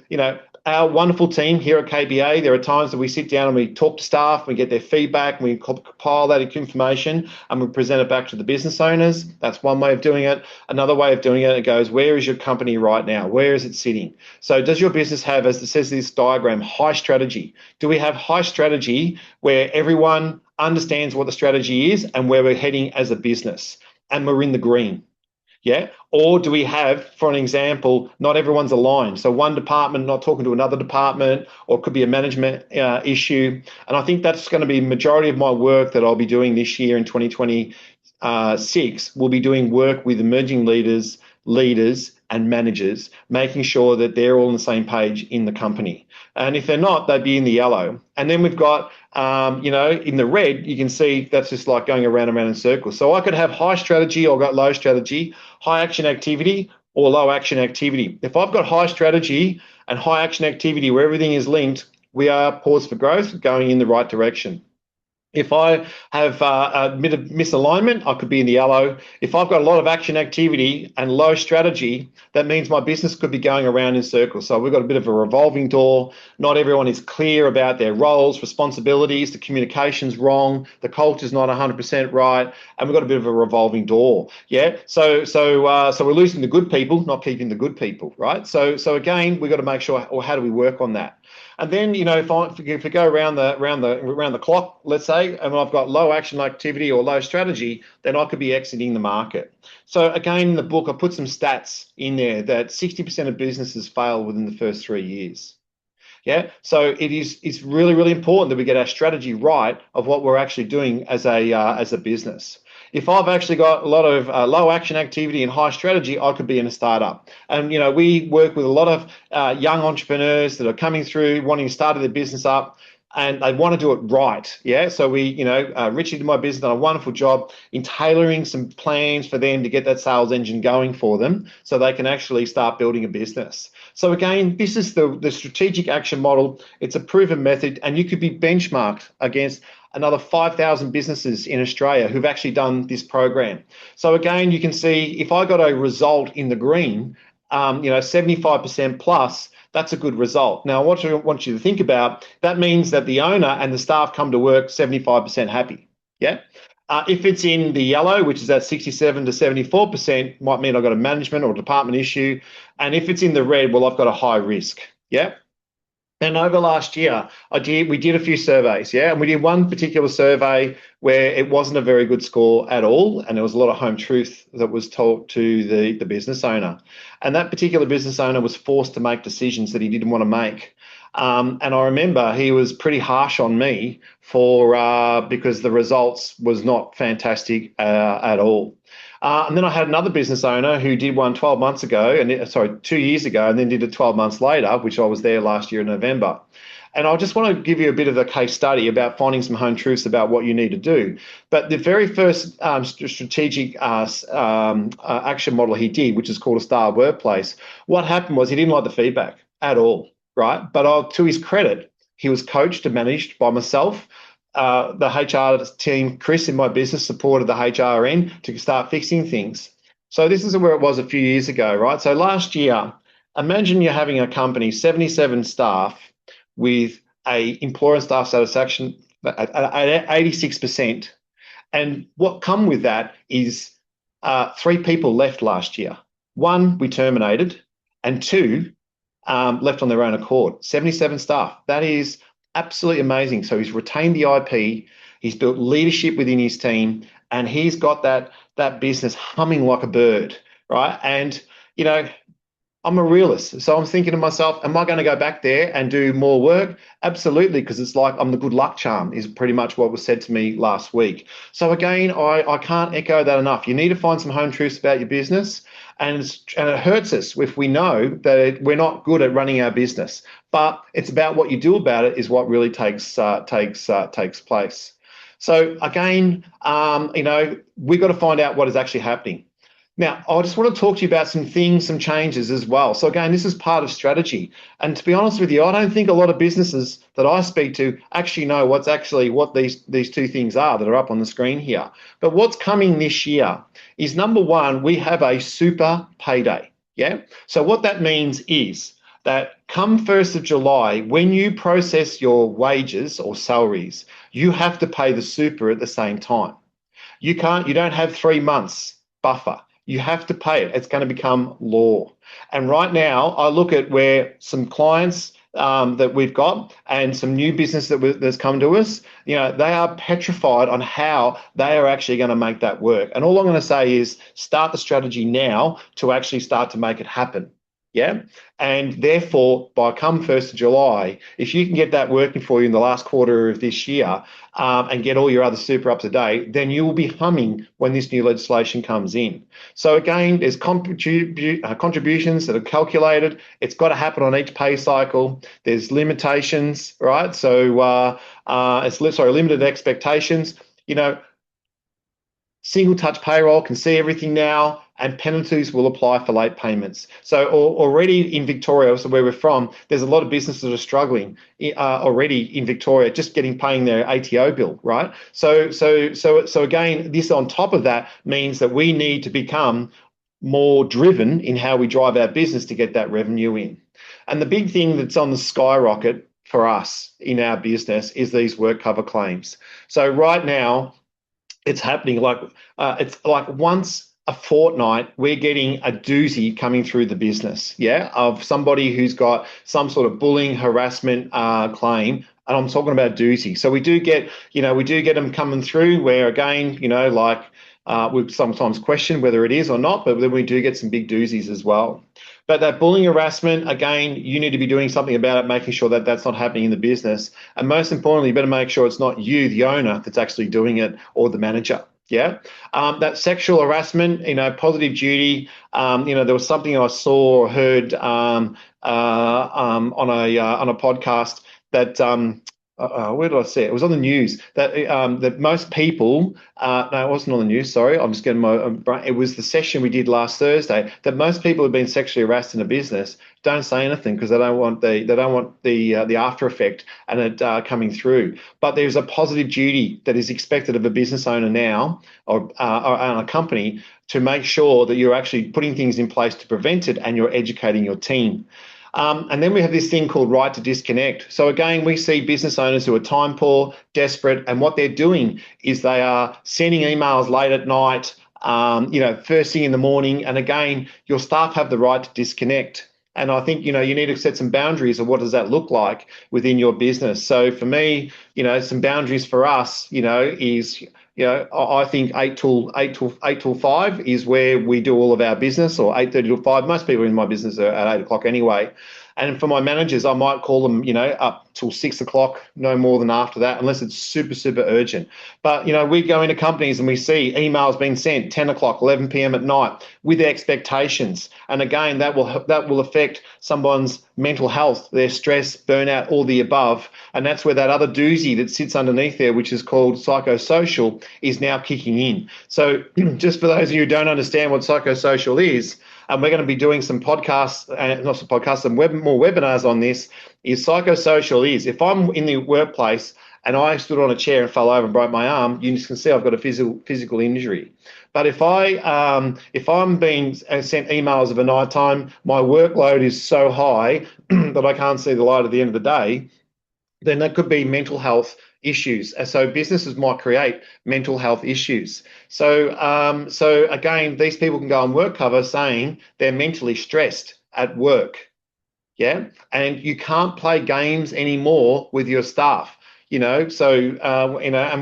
our wonderful team here at KBA, there are times that we sit down and we talk to staff, we get their feedback, and we compile that information and we present it back to the business owners. That's one way of doing it. Another way of doing it goes, where is your company right now? Where is it sitting? So does your business have, as it says in this diagram, high strategy? Do we have high strategy where everyone understands what the strategy is and where we're heading as a business and we're in the green? Yeah. Or do we have, for an example, not everyone's aligned? So one department not talking to another department, or it could be a management issue. And I think that's going to be majority of my work that I'll be doing this year in 2026. We'll be doing work with emerging leaders and managers, making sure that they're all on the same page in the company. And if they're not, they'd be in the yellow. And then we've got, in the red, you can see that's just like going around and around in circles. So I could have high strategy or got low strategy, high action activity or low action activity. If I've got high strategy and high action activity where everything is linked, we are poised for growth, going in the right direction. If I have a misalignment, I could be in the yellow. If I've got a lot of action activity and low strategy, that means my business could be going around in circles. So we've got a bit of a revolving door. Not everyone is clear about their roles, responsibilities. The communication's wrong. The culture's not 100% right, and we've got a bit of a revolving door. Yeah. So we're losing the good people, not keeping the good people, right? So again, we've got to make sure, or how do we work on that? And then, if I go around the clock, let's say, and I've got low action activity or low strategy, then I could be exiting the market. So again, in the book, I put some stats in there that 60% of businesses fail within the first 3 years. Yeah, so it's really, really important that we get our strategy right of what we're actually doing as a business. If I've actually got a lot of low action activity and high strategy, I could be in a startup. And, we work with a lot of young entrepreneurs that are coming through, wanting to start their business up, and they want to do it right. Yeah. So Richie did my business, done a wonderful job in tailoring some plans for them to get that sales engine going for them so they can actually start building a business. So again, this is the strategic action model. It's a proven method, and you could be benchmarked against another 5,000 businesses in Australia who've actually done this program. So again, you can see if I got a result in the green, 75% plus, that's a good result. Now, what I want you to think about, that means that the owner and the staff come to work 75% happy. Yeah. If it's in the yellow, which is at 67 to 74%, might mean I've got a management or department issue. And if it's in the red, well, I've got a high risk. Yeah. And over last year, we did a few surveys, yeah, and we did one particular survey where it wasn't a very good score at all, and there was a lot of home truth that was told to the business owner. And that particular business owner was forced to make decisions that he didn't want to make. And I remember he was pretty harsh on me because the results was not fantastic at all. And then I had another business owner who did one 2 years ago, and then did it 12 months later, which I was there last year in November. And I just want to give you a bit of a case study about finding some home truths about what you need to do. But the very first strategic action model he did, which is called a star workplace, what happened was he didn't like the feedback at all, right? But to his credit, he was coached and managed by myself. The HR team, Chris in my business, supported the HR end to start fixing things. So this is where it was a few years ago, right? So last year, imagine you're having a company, 77 staff, with a employer staff satisfaction at 86%. And what come with that is 3 people left last year. 1 we terminated, and 2 left on their own accord. 77 staff. That is absolutely amazing. So he's retained the IP, he's built leadership within his team, and he's got that business humming like a bird, right? And I'm a realist, so I'm thinking to myself, am I going to go back there and do more work? Absolutely, because it's like I'm the good luck charm is pretty much what was said to me last week. So again, I can't echo that enough. You need to find some home truths about your business, and it hurts us if we know that we're not good at running our business. But it's about what you do about it is what really takes place. So again, we've got to find out what is actually happening. Now, I just want to talk to you about some changes as well. So again, this is part of strategy. And to be honest with you, I don't think a lot of businesses that I speak to actually know what these 2 things are that are up on the screen here. But what's coming this year is, number 1, we have a super payday. Yeah. So what that means is that come 1st of July, when you process your wages or salaries, you have to pay the super at the same time. You don't have 3 months buffer. You have to pay it. It's going to become law. And right now, I look at where some clients that we've got and some new business that's come to us, they are petrified on how they are actually going to make that work. And all I'm going to say is start the strategy now to actually start to make it happen. Yeah. And therefore, by come 1st of July, if you can get that working for you in the last quarter of this year and get all your other super up to date, then you will be humming when this new legislation comes in. So again, there's contributions that are calculated. It's got to happen on each pay cycle. There's limitations, right? So limited expectations. Single touch payroll can see everything now, and penalties will apply for late payments. So already in Victoria, so where we're from, there's a lot of businesses that are struggling already in Victoria, just paying their ATO bill, right? So again, this on top of that means that we need to become more driven in how we drive our business to get that revenue in. And the big thing that's on the skyrocket for us in our business is these work cover claims. So right now, it's happening it's like once a fortnight, we're getting a doozy coming through the business, of somebody who's got some sort of bullying, harassment claim. And I'm talking about doozy. So we do get them coming through where, again, we sometimes question whether it is or not, but then we do get some big doozies as well. But that bullying, harassment, again, you need to be doing something about it, making sure that that's not happening in the business. And most importantly, you better make sure it's not you, the owner, that's actually doing it, or the manager. Yeah. That sexual harassment, positive duty. There was something I saw or heard on a podcast that where did I see it? It was on the news that most people. No, it wasn't on the news. Sorry, I'm just getting my. It was the session we did last Thursday. That most people who've been sexually harassed in a business don't say anything because they don't want the after effect and it coming through. But there's a positive duty that is expected of a business owner now or a company to make sure that you're actually putting things in place to prevent it and you're educating your team. And then we have this thing called right to disconnect. So again, we see business owners who are time poor, desperate, and what they're doing is they are sending emails late at night, first thing in the morning. And again, your staff have the right to disconnect. And I think, you need to set some boundaries of what does that look like within your business. So for me, some boundaries for us, is I think 8 till 5 is where we do all of our business, or 8:30 till 5. Most people in my business are at 8 o'clock anyway. And for my managers, I might call them, up till 6 o'clock, no more than after that, unless it's super, super urgent. But, we go into companies and we see emails being sent 10 o'clock, 11 p.m. at night with expectations. And again, that will affect someone's mental health, their stress, burnout, all the above. And that's where that other doozy that sits underneath there, which is called psychosocial, is now kicking in. So just for those of you who don't understand what psychosocial is, and we're going to be doing some podcasts, some more webinars on this, is psychosocial is, if I'm in the workplace and I stood on a chair and fell over and broke my arm, you can see I've got a physical injury. But if I'm being sent emails of a night time, my workload is so high that I can't see the light at the end of the day, then that could be mental health issues. So businesses might create mental health issues. So again, these people can go on work cover saying they're mentally stressed at work. Yeah. And you can't play games anymore with your staff. And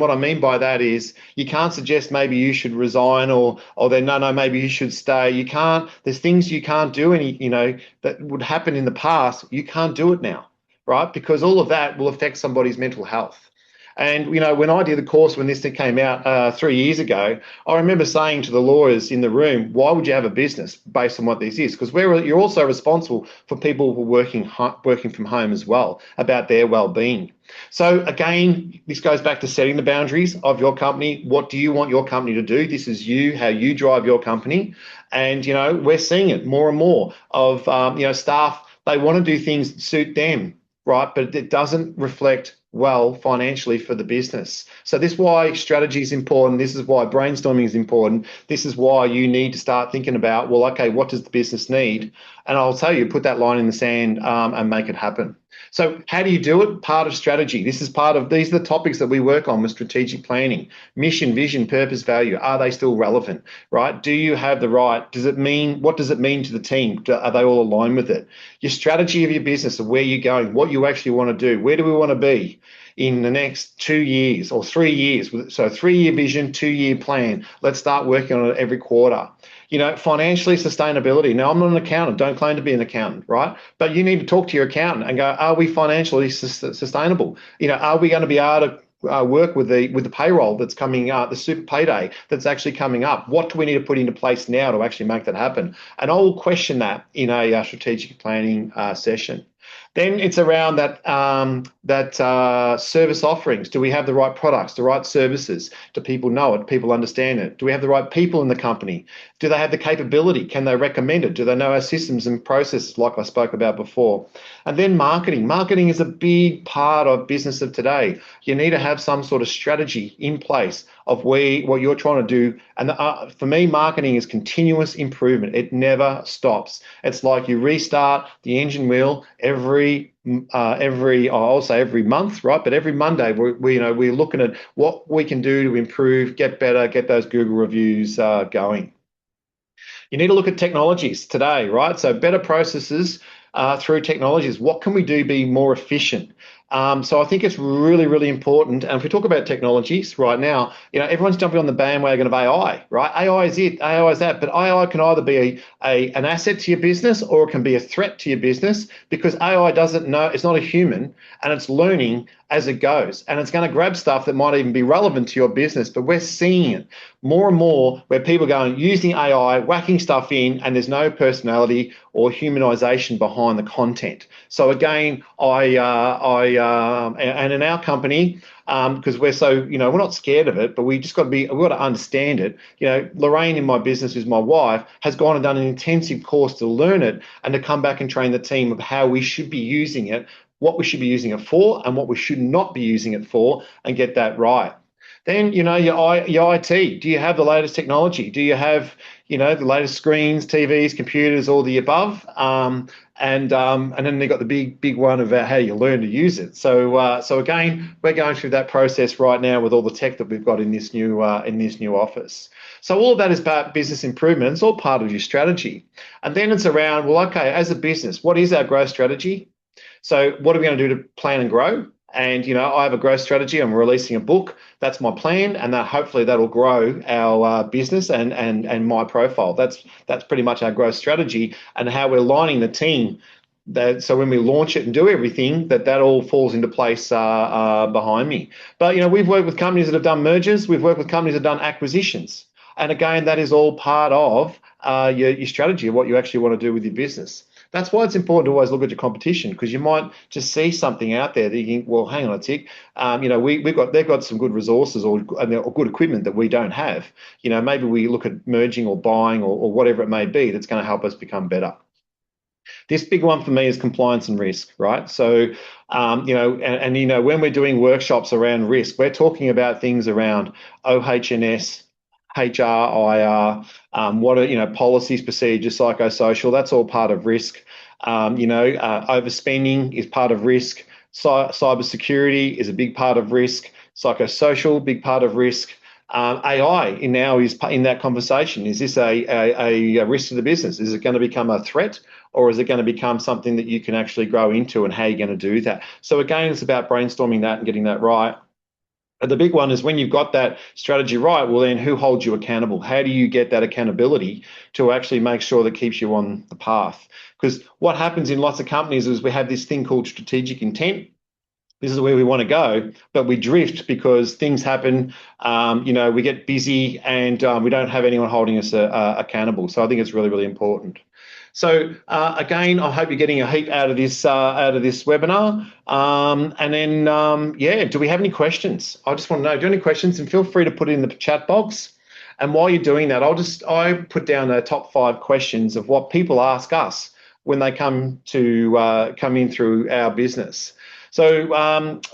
what I mean by that is you can't suggest maybe you should resign or then no, maybe you should stay. You can't, there's things you can't do that would happen in the past. You can't do it now, right? Because all of that will affect somebody's mental health. And, when I did the course, when this thing came out 3 years ago, I remember saying to the lawyers in the room, why would you have a business based on what this is? Because you're also responsible for people who are working from home as well, about their well-being. So again, this goes back to setting the boundaries of your company. What do you want your company to do? This is how you drive your company. And, we're seeing it more and more of, staff, they want to do things that suit them, right? But it doesn't reflect well financially for the business. So this is why strategy is important. This is why brainstorming is important. This is why you need to start thinking about, well, okay, what does the business need? And I'll tell you, put that line in the sand and make it happen. So how do you do it? Part of strategy. These are the topics that we work on with strategic planning. Mission, vision, purpose, value. Are they still relevant, right? Do you have the right? What does it mean to the team? Are they all aligned with it? Your strategy of your business, of where you're going, what you actually want to do, where do we want to be in the next 2 years or 3 years? So 3-year vision, 2-year plan. Let's start working on it every quarter. Financially, sustainability. Now, I'm not an accountant. Don't claim to be an accountant, right? But you need to talk to your accountant and go, are we financially sustainable? Are we going to be able to work with the payroll that's coming up, the super payday that's actually coming up? What do we need to put into place now to actually make that happen? And I'll question that in a strategic planning session. Then it's around that service offerings. Do we have the right products, the right services? Do people know it? Do people understand it? Do we have the right people in the company? Do they have the capability? Can they recommend it? Do they know our systems and processes like I spoke about before? And then marketing. Marketing is a big part of business of today. You need to have some sort of strategy in place of what you're trying to do. And for me, marketing is continuous improvement. It never stops. It's like you restart the engine wheel every month, right? But every Monday, we're looking at what we can do to improve, get better, get those Google reviews going. You need to look at technologies today, right? So better processes through technologies. What can we do to be more efficient? So I think it's really, really important. And if we talk about technologies right now, everyone's jumping on the bandwagon of AI, right? AI is it, AI is that. But AI can either be an asset to your business or it can be a threat to your business, because AI doesn't know, it's not a human, and it's learning as it goes. And it's going to grab stuff that might even be relevant to your business. But we're seeing it more and more where people are using AI, whacking stuff in, and there's no personality or humanization behind the content. So again, and in our company, because we're so, we're not scared of it, but we've got to understand it. Lorraine in my business, who's my wife, has gone and done an intensive course to learn it and to come back and train the team of how we should be using it, what we should be using it for, and what we should not be using it for, and get that right. Then, your IT. Do you have the latest technology? Do you have, the latest screens, TVs, computers, all the above? And then they got the big one about how you learn to use it. So again, we're going through that process right now with all the tech that we've got in this new office. So all of that is about business improvement. It's all part of your strategy. And then it's around, well, okay, as a business, what is our growth strategy? So what are we going to do to plan and grow? And, I have a growth strategy. I'm releasing a book. That's my plan. And hopefully that'll grow our business and my profile. That's pretty much our growth strategy and how we're lining the team. So when we launch it and do everything, that all falls into place behind me. But, we've worked with companies that have done mergers. We've worked with companies that have done acquisitions. And again, that is all part of your strategy of what you actually want to do with your business. That's why it's important to always look at your competition, because you might just see something out there that you think, well, hang on a tick. They've got some good resources or good equipment that we don't have. Maybe we look at merging or buying or whatever it may be that's going to help us become better. This big one for me is compliance and risk, right? So, when we're doing workshops around risk, we're talking about things around OH&S, HR, IR, what are policies, procedures, psychosocial. That's all part of risk. Overspending is part of risk. Cybersecurity is a big part of risk. Psychosocial, big part of risk. AI now is in that conversation. Is this a risk to the business? Is it going to become a threat, or is it going to become something that you can actually grow into, and how are you going to do that? So again, it's about brainstorming that and getting that right. And the big one is when you've got that strategy right, well, then who holds you accountable? How do you get that accountability to actually make sure that keeps you on the path? Because what happens in lots of companies is we have this thing called strategic intent. This is where we want to go, but we drift because things happen. We get busy and we don't have anyone holding us accountable. So I think it's really, really important. So again, I hope you're getting a heap out of this webinar. And then, do we have any questions? I just want to know, do you have any questions? And feel free to put it in the chat box. And while you're doing that, I put down the top 5 questions of what people ask us when they come in through our business. So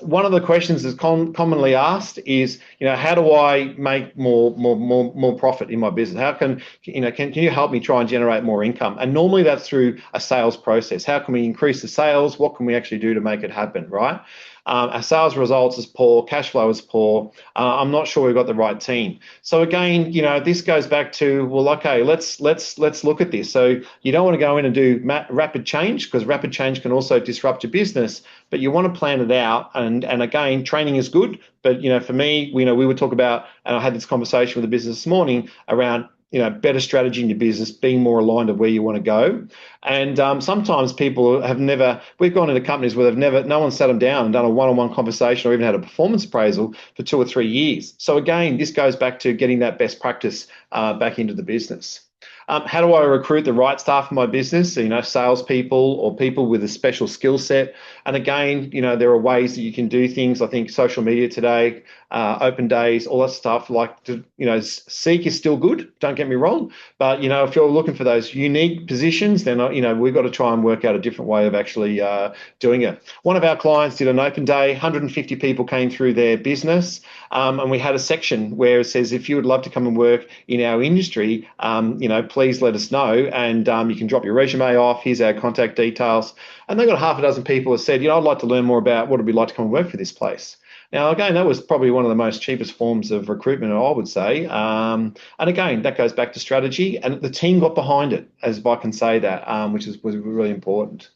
one of the questions that's commonly asked is, how do I make more profit in my business? How can you help me try and generate more income? And normally that's through a sales process. How can we increase the sales? What can we actually do to make it happen, right? Our sales results is poor, cash flow is poor. I'm not sure we've got the right team. So again, this goes back to, well, okay, let's look at this. So you don't want to go in and do rapid change, because rapid change can also disrupt your business. But you want to plan it out. And again, training is good. But for me, we would talk about, and I had this conversation with the business this morning around better strategy in your business, being more aligned to where you want to go. And sometimes people we've gone into companies where no one sat them down and done a one-on-one conversation or even had a performance appraisal for 2 or 3 years. So again, this goes back to getting that best practice back into the business. How do I recruit the right staff in my business? Salespeople or people with a special skill set. And again, there are ways that you can do things. I think social media today, open days, all that stuff. Seek is still good. Don't get me wrong. But if you're looking for those unique positions, then we've got to try and work out a different way of actually doing it. One of our clients did an open day. 150 people came through their business, and we had a section where it says, if you would love to come and work in our industry, please let us know, and you can drop your resume off. Here's our contact details. And they got half a dozen people that said, I'd like to learn more about what it'd be like to come and work for this place. Now, again, that was probably one of the most cheapest forms of recruitment, I would say. And again, that goes back to strategy, and the team got behind it, as if I can say that, which was really important.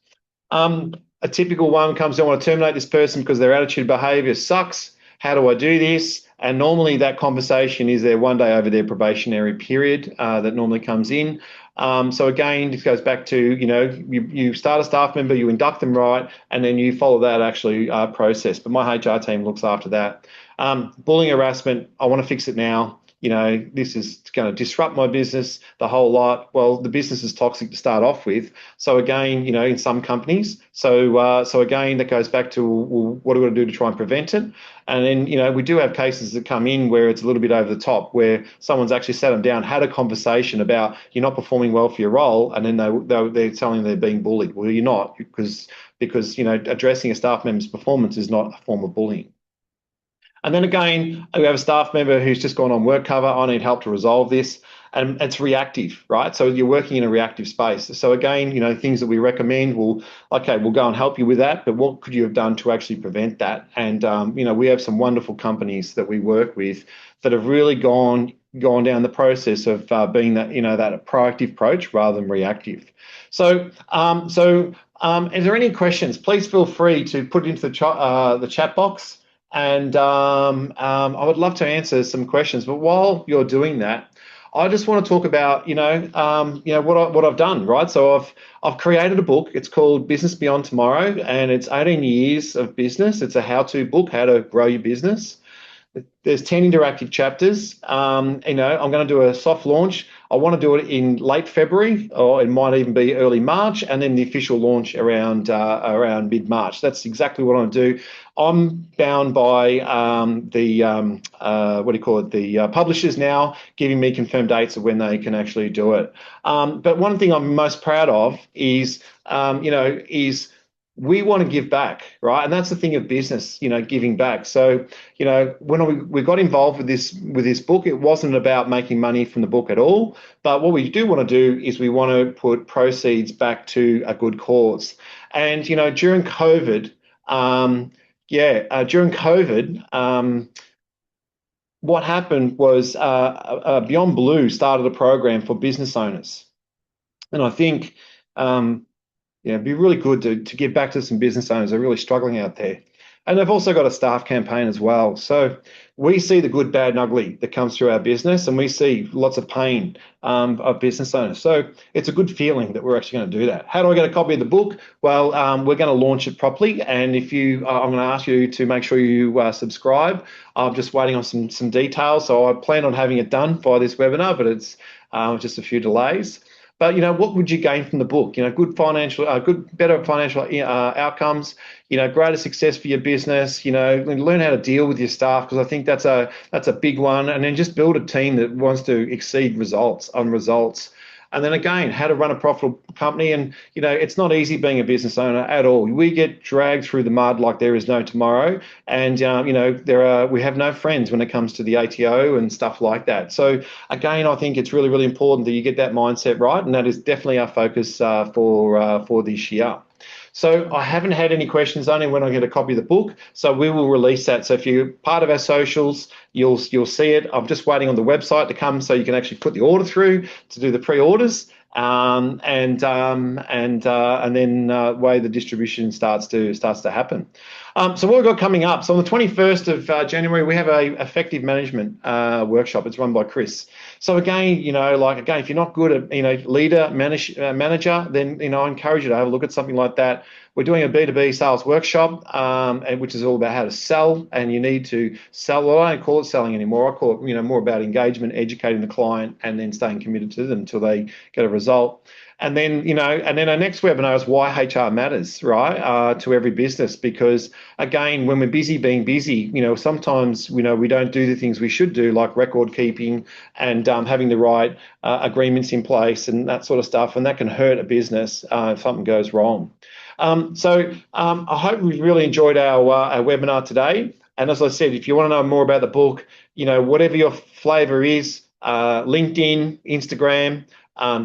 A typical one comes, I want to terminate this person because their attitude behavior sucks. How do I do this? And normally that conversation is there one day over their probationary period that normally comes in. So again, this goes back to, you start a staff member, you induct them right, and then you follow that actually process. But my HR team looks after that. Bullying, harassment, I want to fix it now. This is going to disrupt my business, the whole lot. Well, the business is toxic to start off with. So again, in some companies. So again, that goes back to, well, what are we going to do to try and prevent it? And then, we do have cases that come in where it's a little bit over the top, where someone's actually sat them down, had a conversation about you're not performing well for your role, and then they're telling them they're being bullied. Well, you're not, because addressing a staff member's performance is not a form of bullying. And then again, we have a staff member who's just gone on work cover. I need help to resolve this. And it's reactive, right? So you're working in a reactive space. So again, things that we recommend, we'll go and help you with that. But what could you have done to actually prevent that? And, we have some wonderful companies that we work with that have really gone down the process of being that, that proactive approach rather than reactive. So is there any questions? Please feel free to put it into the chat box. And I would love to answer some questions, but while you're doing that, I just want to talk about, what I've done, right? So I've created a book. It's called Business Beyond Tomorrow, and it's 18 years of business. It's a how-to book, how to grow your business. There's 10 interactive chapters. I'm going to do a soft launch. I want to do it in late February, or it might even be early March, and then the official launch around mid-March. That's exactly what I want to do. I'm bound by the publishers now giving me confirmed dates of when they can actually do it. But one thing I'm most proud of is we want to give back, right? And that's the thing of business, giving back. So, when we got involved with this book, it wasn't about making money from the book at all. But what we do want to do is we want to put proceeds back to a good cause. And, during COVID, what happened was Beyond Blue started a program for business owners. And I think, it'd be really good to give back to some business owners that are really struggling out there. And they've also got a staff campaign as well. So we see the good, bad, and ugly that comes through our business, and we see lots of pain of business owners. So it's a good feeling that we're actually going to do that. How do I get a copy of the book? Well, we're going to launch it properly, and I'm going to ask you to make sure you subscribe. I'm just waiting on some details. So I plan on having it done by this webinar, but it's just a few delays. But what would you gain from the book? Better financial outcomes. Greater success for your business. Learn how to deal with your staff, because I think that's a big one. And then just build a team that wants to exceed results. And then again, how to run a profitable company. And, it's not easy being a business owner at all. We get dragged through the mud like there is no tomorrow. And, we have no friends when it comes to the ATO and stuff like that. So again, I think it's really, really important that you get that mindset right. And that is definitely our focus for this year. So I haven't had any questions, only when I get a copy of the book. So we will release that. So if you're part of our socials, you'll see it. I'm just waiting on the website to come so you can actually put the order through to do the pre-orders. And then way the distribution starts to happen. So what we've got coming up. So on the 21st of January, we have a effective management workshop. It's run by Chris. So again, if you're not good at, leader, manager, then, I encourage you to have a look at something like that. We're doing a B2B sales workshop, which is all about how to sell, and you need to sell. Well, I don't call it selling anymore. I call it, more about engagement, educating the client, and then staying committed to them until they get a result. And then, our next webinar is why HR matters, right, to every business. Because again, when we're busy being busy, sometimes, we don't do the things we should do, like record keeping and having the right agreements in place and that sort of stuff. And that can hurt a business if something goes wrong. So I hope we've really enjoyed our webinar today. And as I said, if you want to know more about the book, whatever your flavor is, LinkedIn, Instagram,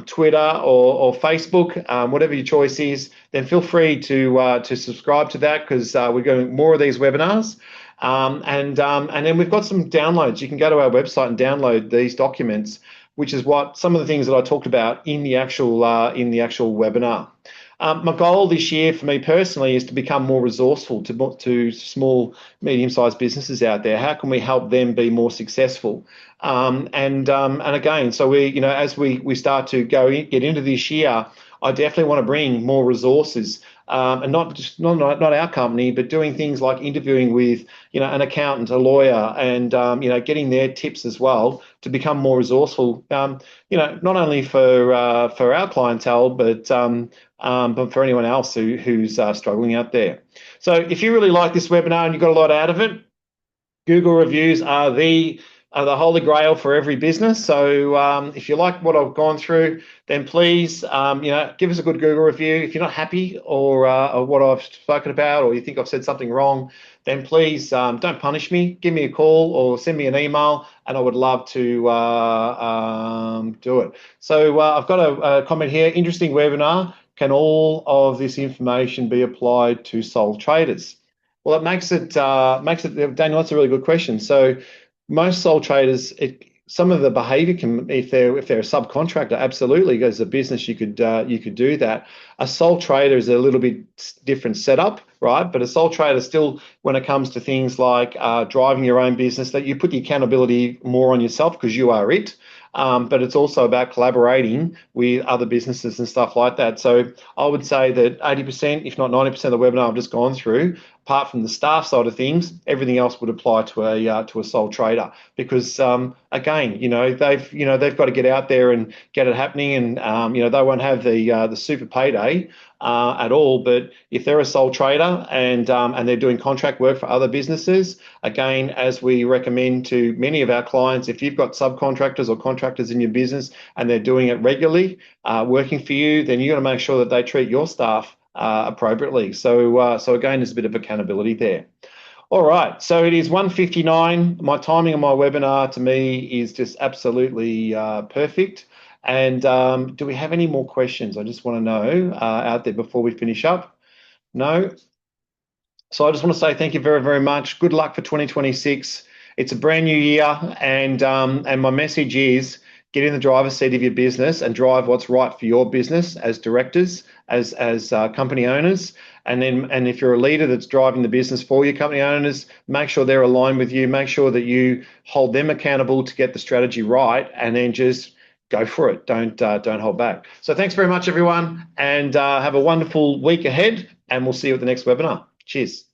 Twitter or Facebook, whatever your choice is, then feel free to subscribe to that, because we're going more of these webinars. And then we've got some downloads. You can go to our website and download these documents, which is what some of the things that I talked about in the actual webinar. My goal this year for me personally is to become more resourceful to small, medium-sized businesses out there. How can we help them be more successful? And again, so as we start to get into this year, I definitely want to bring more resources, and not our company, but doing things like interviewing with an accountant, a lawyer, and getting their tips as well to become more resourceful. Not only for our clientele, but for anyone else who's struggling out there. So if you really like this webinar and you got a lot out of it, Google reviews are the holy grail for every business. So if you like what I've gone through, then please, give us a good Google review. If you're not happy or what I've spoken about, or you think I've said something wrong, then please don't punish me. Give me a call or send me an email, and I would love to do it. So I've got a comment here. Interesting webinar. Can all of this information be applied to sole traders? Well, it makes it Daniel, that's a really good question. So most sole traders, some of the behavior can, if they're a subcontractor, absolutely, as a business you could do that. A sole trader is a little bit different setup, right? But a sole trader still, when it comes to things like driving your own business, that you put the accountability more on yourself because you are it. But it's also about collaborating with other businesses and stuff like that. So I would say that 80%, if not 90% of the webinar I've just gone through, apart from the staff side of things, everything else would apply to a sole trader, because again, they've got to get out there and get it happening, and they won't have the super payday at all. But if they're a sole trader and they're doing contract work for other businesses, again, as we recommend to many of our clients, if you've got subcontractors or contractors in your business and they're doing it regularly, working for you, then you got to make sure that they treat your staff appropriately. So again, there's a bit of accountability there. All right, so it is 1:59. My timing on my webinar to me is just absolutely perfect. And do we have any more questions? I just want to know out there before we finish up. No. So I just want to say thank you very, very much. Good luck for 2026. It's a brand new year, and my message is get in the driver's seat of your business and drive what's right for your business as directors, as company owners. And if you're a leader that's driving the business for your company owners, make sure they're aligned with you. Make sure that you hold them accountable to get the strategy right, and then just go for it. Don't hold back. So thanks very much, everyone, and have a wonderful week ahead, and we'll see you at the next webinar. Cheers.